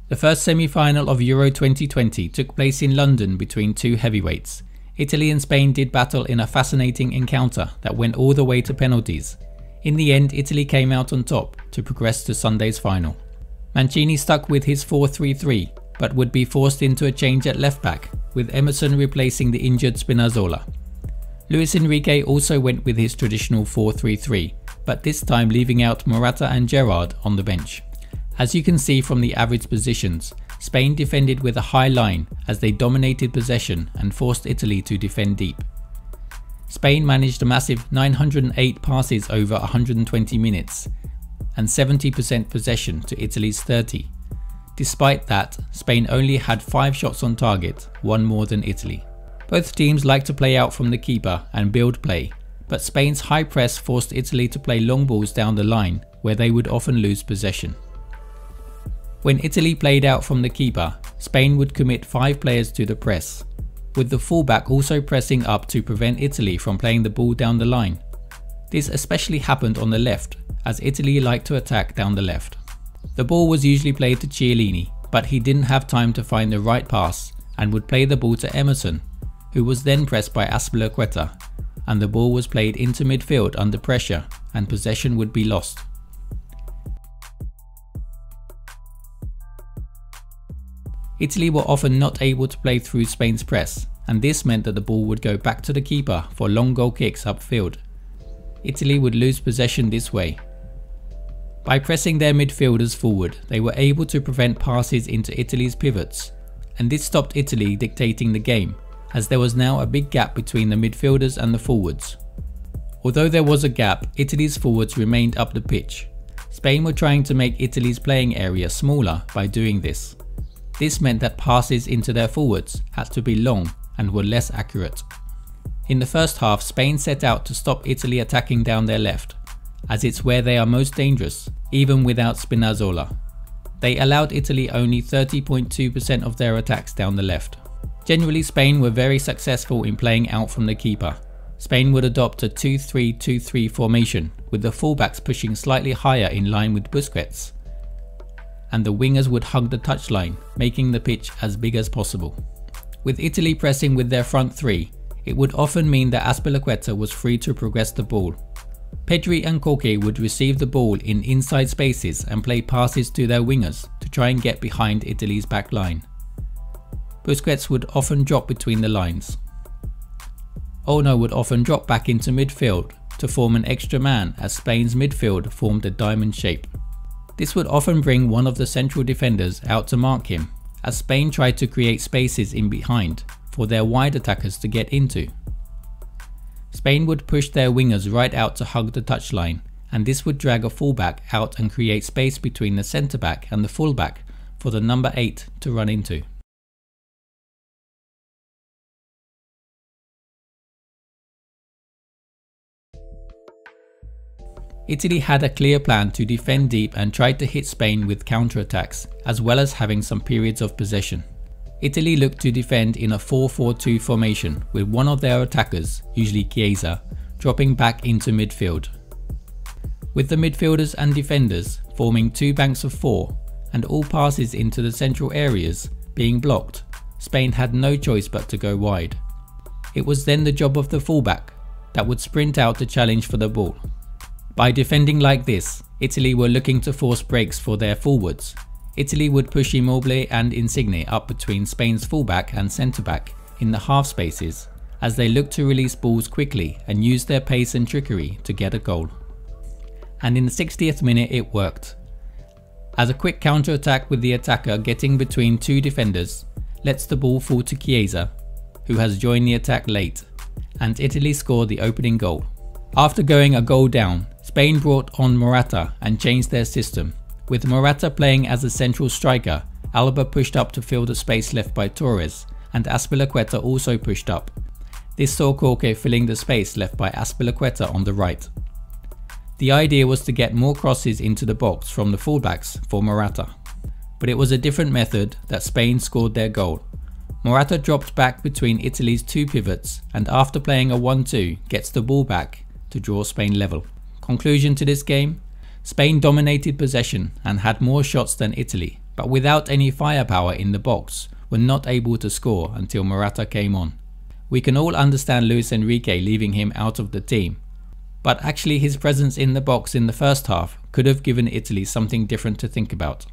The first semi-final of Euro 2020 took place in London between two heavyweights. Italy and Spain did battle in a fascinating encounter that went all the way to penalties. In the end, Italy came out on top to progress to Sunday's final. Mancini stuck with his 4-3-3, but would be forced into a change at left back, with Emerson replacing the injured Spinazzola. Luis Enrique also went with his traditional 4-3-3, but this time leaving out Morata and Gerrard on the bench. As you can see from the average positions, Spain defended with a high line as they dominated possession and forced Italy to defend deep. Spain managed a massive 908 passes over 120 minutes and 70% possession to Italy's 30. Despite that, Spain only had 5 shots on target, one more than Italy. Both teams like to play out from the keeper and build play, but Spain's high press forced Italy to play long balls down the line where they would often lose possession. When Italy played out from the keeper, Spain would commit 5 players to the press, with the fullback also pressing up to prevent Italy from playing the ball down the line. This especially happened on the left, as Italy liked to attack down the left. The ball was usually played to Chiellini, but he didn't have time to find the right pass and would play the ball to Emerson, who was then pressed by Azpilicueta, and the ball was played into midfield under pressure and possession would be lost. Italy were often not able to play through Spain's press, and this meant that the ball would go back to the keeper for long goal kicks upfield. Italy would lose possession this way. By pressing their midfielders forward, they were able to prevent passes into Italy's pivots, and this stopped Italy dictating the game, as there was now a big gap between the midfielders and the forwards. Although there was a gap, Italy's forwards remained up the pitch. Spain were trying to make Italy's playing area smaller by doing this. This meant that passes into their forwards had to be long and were less accurate. In the first half, Spain set out to stop Italy attacking down their left, as it's where they are most dangerous, even without Spinazzola. They allowed Italy only 30.2% of their attacks down the left. Generally, Spain were very successful in playing out from the keeper. Spain would adopt a 2-3-2-3 formation, with the fullbacks pushing slightly higher in line with Busquets, and the wingers would hug the touchline, making the pitch as big as possible. With Italy pressing with their front three, it would often mean that Azpilicueta was free to progress the ball. Pedri and Koke would receive the ball in inside spaces and play passes to their wingers to try and get behind Italy's back line. Busquets would often drop between the lines. Ono would often drop back into midfield to form an extra man as Spain's midfield formed a diamond shape. This would often bring one of the central defenders out to mark him, as Spain tried to create spaces in behind for their wide attackers to get into. Spain would push their wingers right out to hug the touchline, and this would drag a fullback out and create space between the centre-back and the fullback for the number 8 to run into. Italy had a clear plan to defend deep and tried to hit Spain with counterattacks, as well as having some periods of possession. Italy looked to defend in a 4-4-2 formation, with one of their attackers, usually Chiesa, dropping back into midfield. With the midfielders and defenders forming 2 banks of 4, and all passes into the central areas being blocked, Spain had no choice but to go wide. It was then the job of the fullback that would sprint out to challenge for the ball. By defending like this, Italy were looking to force breaks for their forwards. Italy would push Immobile and Insigne up between Spain's fullback and centre-back in the half spaces, as they looked to release balls quickly and use their pace and trickery to get a goal. And in the 60th minute it worked. As a quick counter-attack with the attacker getting between 2 defenders, lets the ball fall to Chiesa, who has joined the attack late, and Italy scored the opening goal. After going a goal down, Spain brought on Morata and changed their system. With Morata playing as a central striker, Alba pushed up to fill the space left by Torres, and Azpilicueta also pushed up. This saw Koke filling the space left by Azpilicueta on the right. The idea was to get more crosses into the box from the fullbacks for Morata. But it was a different method that Spain scored their goal. Morata dropped back between Italy's 2 pivots and after playing a 1-2 gets the ball back to draw Spain level. Conclusion to this game: Spain dominated possession and had more shots than Italy, but without any firepower in the box, were not able to score until Morata came on. We can all understand Luis Enrique leaving him out of the team, but actually his presence in the box in the first half could have given Italy something different to think about.